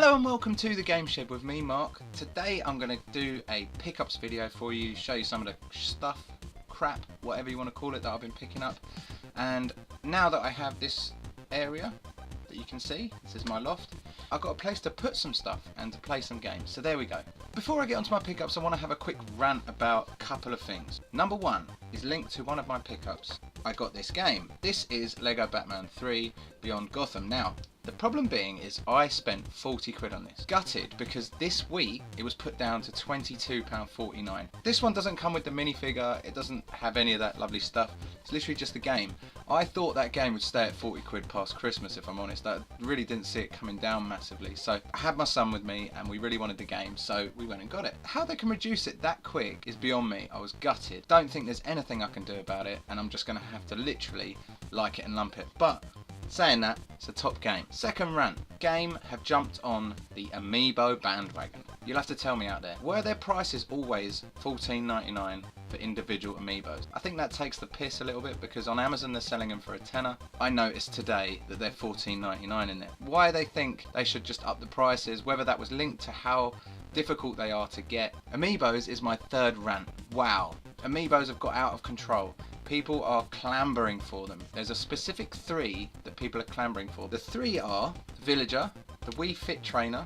Hello and welcome to the Game Shed with me, Mark. Today I'm going to do a pickups video for you, show you some of the stuff, crap, whatever you want to call it, that I've been picking up. And now that I have this area that you can see, this is my loft, I've got a place to put some stuff and to play some games. So there we go. Before I get onto my pickups, I want to have a quick rant about a couple of things. Number one is linked to one of my pickups. I got this game. This is Lego Batman 3 Beyond Gotham. Now, the problem being is I spent 40 quid on this. Gutted, because this week it was put down to £22.49. This one doesn't come with the minifigure, it doesn't have any of that lovely stuff. It's literally just a game. I thought that game would stay at 40 quid past Christmas, if I'm honest. I really didn't see it coming down massively. So I had my son with me and we really wanted the game, so we went and got it. How they can reduce it that quick is beyond me. I was gutted. Don't think there's anything I can do about it, and I'm just going to have to literally like it and lump it. But saying that, it's a top game. Second rant. Game have jumped on the Amiibo bandwagon. You'll have to tell me out there, were their prices always $14.99 for individual Amiibos? I think that takes the piss a little bit, because on Amazon they're selling them for a tenner. I noticed today that they're $14.99 in there. Why they think they should just up the prices, whether that was linked to how difficult they are to get. Amiibos is my third rant. Wow. Amiibos have got out of control. People are clambering for them. There's a specific three that people are clambering for. The three are the Villager, the Wii Fit Trainer,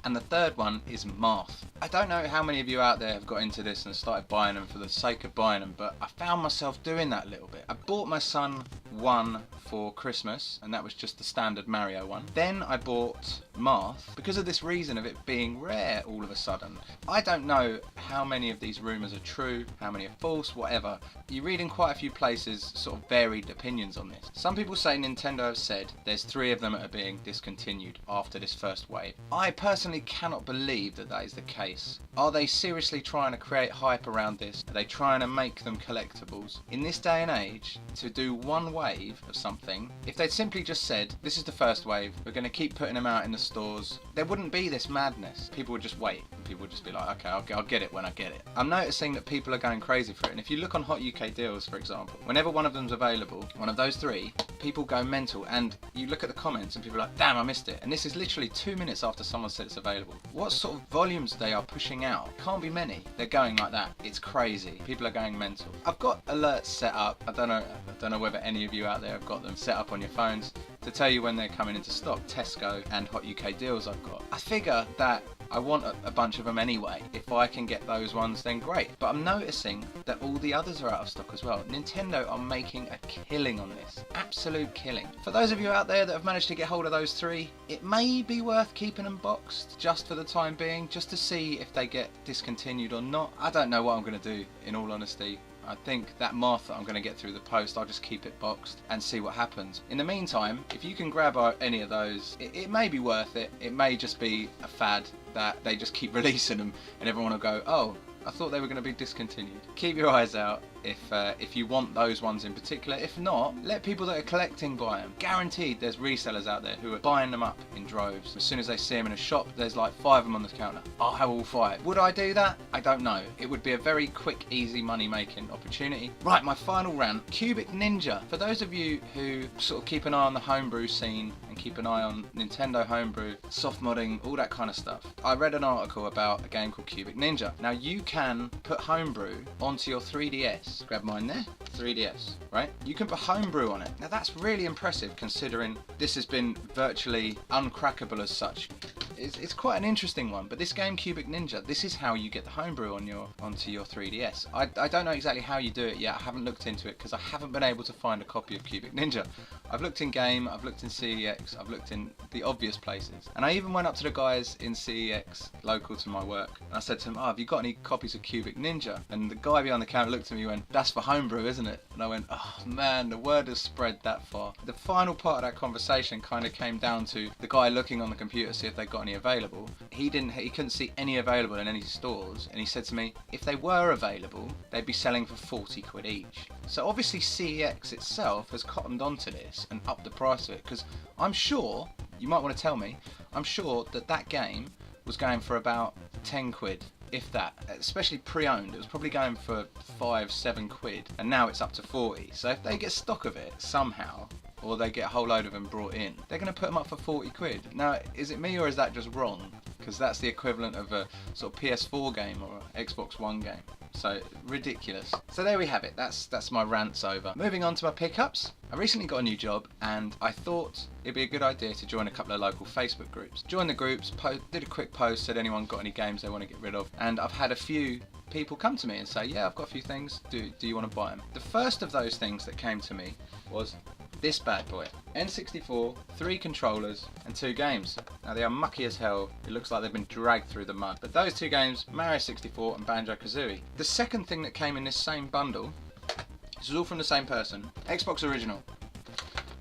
and the third one is Marth. I don't know how many of you out there have got into this and started buying them for the sake of buying them, but I found myself doing that a little bit. I bought my son one for Christmas, and that was just the standard Mario one. Then I bought Marth because of this reason of it being rare all of a sudden. I don't know how many of these rumours are true, how many are false, whatever. You read in quite a few places sort of varied opinions on this. Some people say Nintendo have said there's 3 of them that are being discontinued after this first wave. I personally cannot believe that that is the case. Are they seriously trying to create hype around this? Are they trying to make them collectibles? In this day and age, to do one wave of something, if they'd simply just said, this is the first wave, we're going to keep putting them out in the stores, there wouldn't be this madness. People would just wait, and people would just be like, okay, I'll get it when I get it. I'm noticing that people are going crazy for it, and if you look on Hot UK Deals, for example, whenever one of them's available, one of those 3, people go mental, and you look at the comments and people are like, damn, I missed it. And this is literally 2 minutes after someone said it's available. What sort of volumes they are pushing out? Can't be many. They're going like that. It's crazy. People are going mental. I've got alerts set up. I don't know whether any of you out there have got them set up on your phones to tell you when they're coming into stock. Tesco and Hot UK Deals I've got. I figure that I want a bunch of them anyway. If I can get those ones, then great. But I'm noticing that all the others are out of stock as well. Nintendo are making a killing on this. Absolute killing. For those of you out there that have managed to get hold of those 3, it may be worth keeping them boxed just for the time being, just to see if they get discontinued or not. I don't know what I'm going to do, in all honesty. I think that Marth that I'm going to get through the post, I'll just keep it boxed and see what happens. In the meantime, if you can grab any of those, it may be worth it. It may just be a fad that they just keep releasing them and everyone will go, oh, I thought they were going to be discontinued. Keep your eyes out if you want those ones in particular. If not, let people that are collecting buy them. Guaranteed there's resellers out there who are buying them up in droves. As soon as they see them in a shop, there's like 5 of them on the counter. I'll have all 5. Would I do that? I don't know. It would be a very quick, easy money making opportunity. Right, my final rant. Cubic Ninja. For those of you who sort of keep an eye on the homebrew scene and keep an eye on Nintendo homebrew, soft modding, all that kind of stuff, I read an article about a game called Cubic Ninja. Now you can put homebrew onto your 3DS. Grab mine there, 3DS, right? You can put homebrew on it. Now that's really impressive considering this has been virtually uncrackable as such. It's quite an interesting one, but this game Cubic Ninja, this is how you get the homebrew onto your 3DS. I don't know exactly how you do it yet. I haven't looked into it because I haven't been able to find a copy of Cubic Ninja. I've looked in game, I've looked in CEX, I've looked in the obvious places, and I even went up to the guys in CEX local to my work and I said to them, oh, have you got any copies of Cubic Ninja? And the guy behind the counter looked at me and went, that's for homebrew, isn't it? And I went, oh man, the word has spread that far. The final part of that conversation kind of came down to the guy looking on the computer to see if they got any available. He couldn't see any available in any stores, and he said to me, if they were available, they'd be selling for 40 quid each. So obviously CEX itself has cottoned onto this and upped the price of it, because I'm sure, you might want to tell me, I'm sure that that game was going for about 10 quid, if that, especially pre-owned. It was probably going for 5-7 quid, and now it's up to 40. So if they get stock of it somehow, or they get a whole load of them brought in, they're going to put them up for 40 quid. Now, is it me or is that just wrong? Because that's the equivalent of a sort of PS4 game or an Xbox One game. So ridiculous. So there we have it. That's my rants over. Moving on to my pickups. I recently got a new job and I thought it'd be a good idea to join a couple of local Facebook groups. Joined the groups, did a quick post, said anyone got any games they want to get rid of, and I've had a few people come to me and say, yeah, I've got a few things, do you want to buy them? The first of those things that came to me was this bad boy. N64, 3 controllers and 2 games. Now they are mucky as hell, it looks like they've been dragged through the mud. But those 2 games, Mario 64 and Banjo-Kazooie. The second thing that came in this same bundle, this is all from the same person, Xbox Original.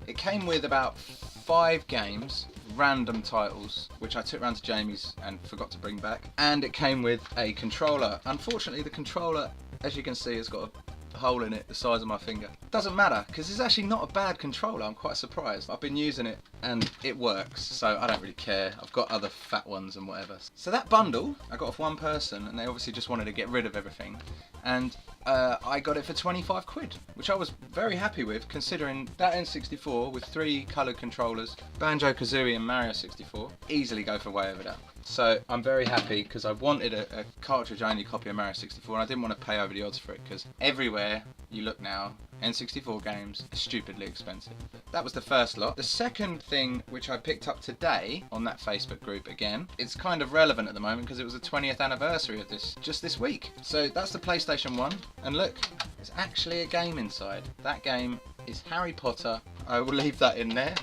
It came with about 5 games, random titles, which I took round to Jamie's and forgot to bring back. And it came with a controller. Unfortunately, the controller, as you can see, has got a hole in it the size of my finger. Doesn't matter, because it's actually not a bad controller. I'm quite surprised. I've been using it and it works, so I don't really care. I've got other fat ones and whatever. So that bundle I got off one person, and they obviously just wanted to get rid of everything, and I got it for 25 quid, which I was very happy with, considering that N64 with 3 coloured controllers, Banjo-Kazooie and Mario 64, easily go for way over that. So I'm very happy, because I wanted a cartridge only copy of Mario 64 and I didn't want to pay over the odds for it, because everywhere you look now, N64 games are stupidly expensive. That was the first lot. The second thing, which I picked up today on that Facebook group again, it's kind of relevant at the moment because it was the 20th anniversary of this just this week. So that's the PlayStation 1, and look, there's actually a game inside. That game is Harry Potter. I will leave that in there.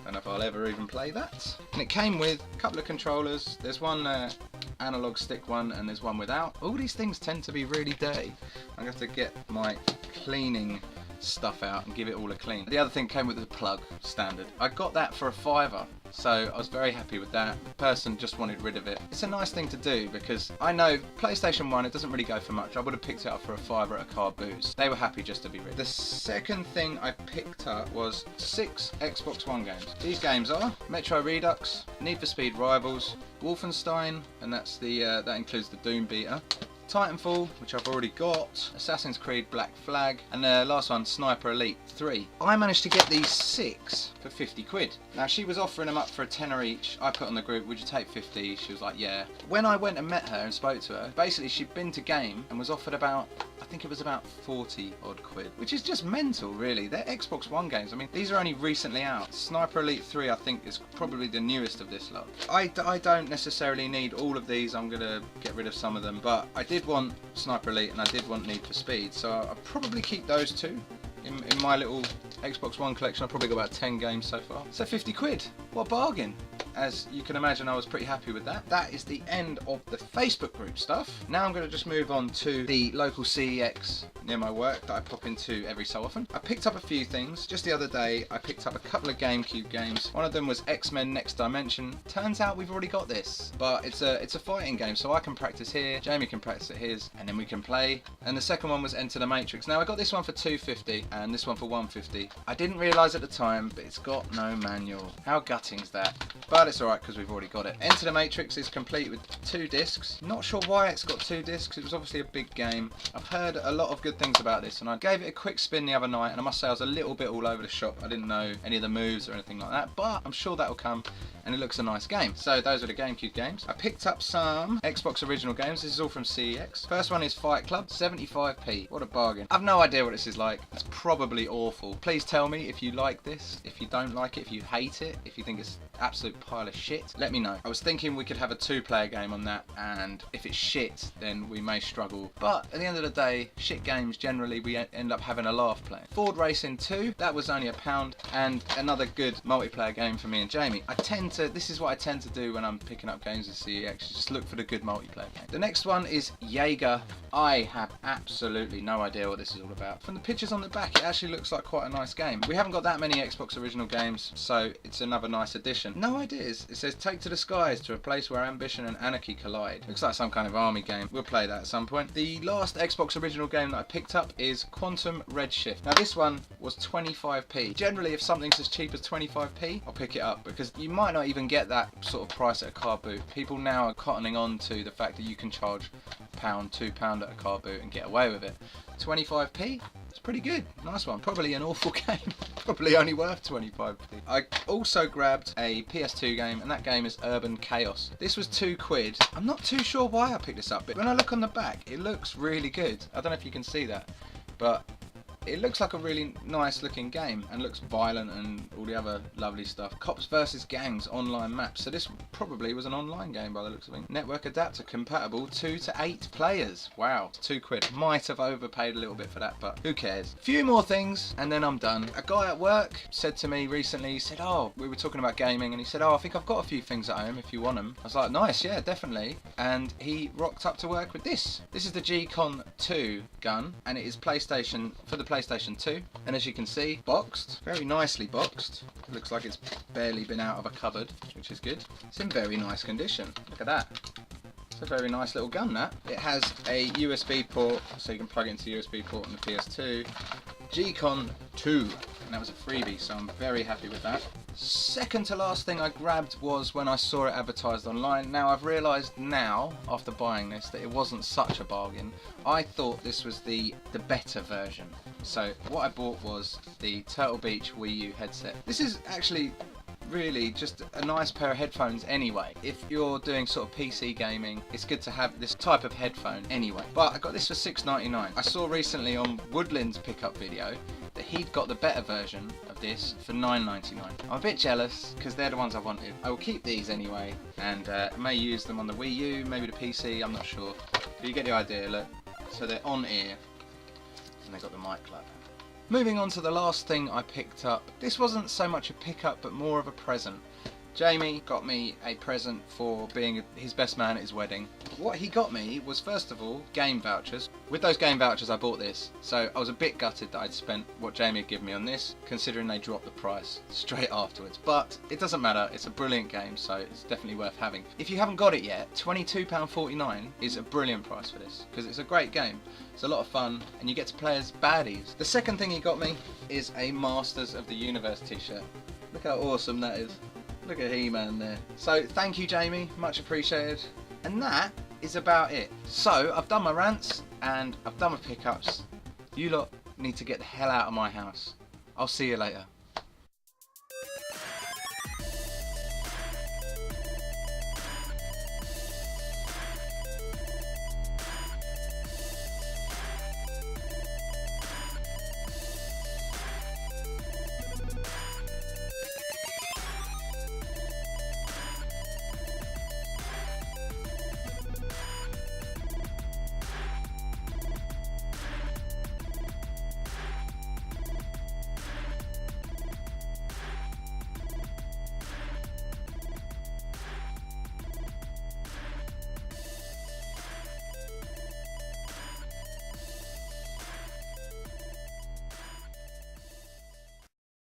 Don't know if I'll ever even play that. And it came with a couple of controllers. There's one analog stick one and there's one without. All these things tend to be really dirty. I'm going to have to get my cleaning stuff out and give it all a clean. The other thing came with a plug, standard. I got that for a £5, so I was very happy with that. The person just wanted rid of it. It's a nice thing to do, because I know PlayStation 1, it doesn't really go for much. I would have picked it up for a £5 at a car booze. They were happy just to be rid. The second thing I picked up was 6 Xbox One games. These games are Metro Redux, Need for Speed Rivals, Wolfenstein, and that's the that includes the Doom beta, Titanfall, which I've already got, Assassin's Creed Black Flag, and the last one, Sniper Elite 3. I managed to get these 6 for 50 quid. Now she was offering them up for a tenner each. I put on the group, would you take 50? She was like, yeah. When I went and met her and spoke to her, basically she'd been to game and was offered about, I think it was about 40 odd quid, which is just mental really. They're Xbox One games. I mean, these are only recently out. Sniper Elite 3 I think is probably the newest of this lot. I don't necessarily need all of these. I'm gonna get rid of some of them, but I did want Sniper Elite and I did want Need for Speed, so I'll probably keep those 2 in my little Xbox One collection. I've probably got about 10 games so far. So 50 quid, what a bargain. As you can imagine, I was pretty happy with that. That is the end of the Facebook group stuff. Now I'm going to just move on to the local CEX near my work that I pop into every so often. I picked up a few things. Just the other day, I picked up a couple of GameCube games. One of them was X-Men Next Dimension. Turns out we've already got this, but it's a fighting game, so I can practice here, Jamie can practice at his, and then we can play. And the second one was Enter the Matrix. Now I got this one for £2.50 and this one for £1.50. I didn't realise at the time, but it's got no manual. How gutting's that? But it's alright because we've already got it. Enter the Matrix is complete with 2 discs. Not sure why it's got 2 discs. It was obviously a big game. I've heard a lot of good things about this, and I gave it a quick spin the other night, and I must say I was a little bit all over the shop. I didn't know any of the moves or anything like that, but I'm sure that'll come, and it looks a nice game. So those are the GameCube games. I picked up some Xbox original games. This is all from CEX. First one is Fight Club, 75p. What a bargain. I've no idea what this is like. It's probably awful. Please tell me if you like this, if you don't like it, if you hate it, if you think it's an absolute pile of shit. Let me know. I was thinking we could have a 2-player game on that, and if it's shit, then we may struggle. But at the end of the day, shit games generally we end up having a laugh playing. Ford Racing 2, that was only £1, and another good multiplayer game for me and Jamie. This is what I tend to do when I'm picking up games with CEX, just look for the good multiplayer game. The next one is Jaeger. I have absolutely no idea what this is all about. From the pictures on the back, it actually looks like quite a nice game. We haven't got that many Xbox original games, so it's another nice addition. No ideas. It says take to the skies to a place where ambition and anarchy collide. Looks like some kind of army game. We'll play that at some point. The last Xbox original game that I picked up is Quantum Redshift. Now this one was 25p. Generally, if something's as cheap as 25p, I'll pick it up, because you might not even get that sort of price at a car boot. People now are cottoning on to the fact that you can charge £1, £2 at a car boot and get away with it. 25p? It's pretty good. Nice one. Probably an awful game. Probably only worth 25p. I also grabbed a PS2 game, and that game is Urban Chaos. This was £2. I'm not too sure why I picked this up, but when I look on the back, it looks really good. I don't know if you can see that, but it looks like a really nice looking game and looks violent and all the other lovely stuff. Cops versus gangs online maps. So this probably was an online game by the looks of it. Network adapter compatible 2 to 8 players. Wow, £2. Might have overpaid a little bit for that, but who cares? Few more things and then I'm done. A guy at work said to me recently, he said, oh, we were talking about gaming, and he said, oh, I think I've got a few things at home if you want them. I was like, nice, yeah, definitely. And he rocked up to work with this. This is the G-Con 2 gun, and it is PlayStation, for the PlayStation 2, and as you can see, boxed, very nicely boxed. It looks like it's barely been out of a cupboard, which is good. It's in very nice condition. Look at that. It's a very nice little gun, that. It has a USB port, so you can plug it into the USB port on the PS2. G-Con 2, and that was a freebie, so I'm very happy with that. Second to last thing I grabbed was when I saw it advertised online. Now I've realised now, after buying this, that it wasn't such a bargain. I thought this was the better version. So what I bought was the Turtle Beach Wii U headset. This is actually really just a nice pair of headphones anyway. If you're doing sort of PC gaming, it's good to have this type of headphone anyway. But I got this for $6.99. I saw recently on Woodland's pickup video that he'd got the better version of this for $9.99. I'm a bit jealous because they're the ones I wanted. I will keep these anyway, and I may use them on the Wii U, maybe the PC, I'm not sure. But you get the idea, look. So they're on ear, and they've got the mic like that. Moving on to the last thing I picked up. This wasn't so much a pickup, but more of a present. Jamie got me a present for being his best man at his wedding. What he got me was, first of all, game vouchers. With those game vouchers I bought this, so I was a bit gutted that I'd spent what Jamie had given me on this, considering they dropped the price straight afterwards. But it doesn't matter, it's a brilliant game, so it's definitely worth having. If you haven't got it yet, £22.49 is a brilliant price for this, because it's a great game. It's a lot of fun, and you get to play as baddies. The second thing he got me is a Masters of the Universe t-shirt. Look how awesome that is. Look at He-Man there. So thank you, Jamie, much appreciated. And that is about it. So I've done my rants and I've done my pickups. You lot need to get the hell out of my house. I'll see you later.